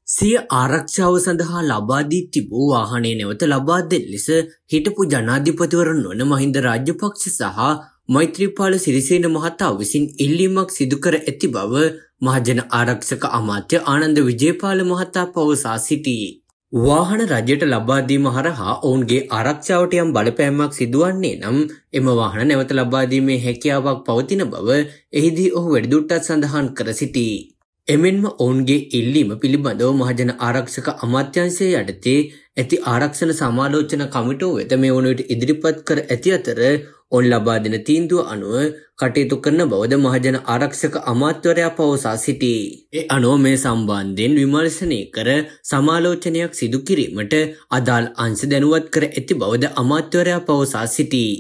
සිය ආරක්ෂාව සඳහා ලබා දී තිබූ වාහනය නැවත ලබා දෙන ලෙස හිටපු ජනාධිපතිවරුන් වන මහින්ද රාජපක්ෂ සහ මෛත්‍රීපාල සිරිසේන මහතා විසින් ඉල්ලීමක් සිදු කර ඇති බව මහජන ආරක්ෂක අමාත්‍ය ආනන්ද විජේපාල මහතා පවසා සිටී. වාහන රජයට ලබා දීම හරහා ඔවුන්ගේ ආරක්ෂාවට යම් බලපෑමක් සිදුවන්නේ නම් එම වාහන නැවත ලබා දීමේ හැකියාවක් පවතින බව එහිදී ඔහු වැඩිදුරටත් සඳහන් කර සිටී. එමෙන්ම ඔවුන්ගේ ඉල්ලීම පිළිබඳව මහජන ආරක්ෂක අමාත්‍යාංශය යටතේ ඇති ආරක්ෂණ සමාලෝචන කමිටුව වෙත මේ වන විට ඉදිරිපත් කර ඇති අතර ඔවුන් ලබා දෙන තීන්දුව අනුව කටයුතු කරන බවද මහජන ආරක්ෂක අමාත්‍යවරයා පවසා සිටී. ඒ අනුව මේ සම්බන්ධයෙන් විමර්ශනය කර සමාලෝචනයක් සිදු කිරීමට අදාළ අංශ දැනුවත් කර ඇති බවද අමාත්‍යවරයා පවසා සිටී.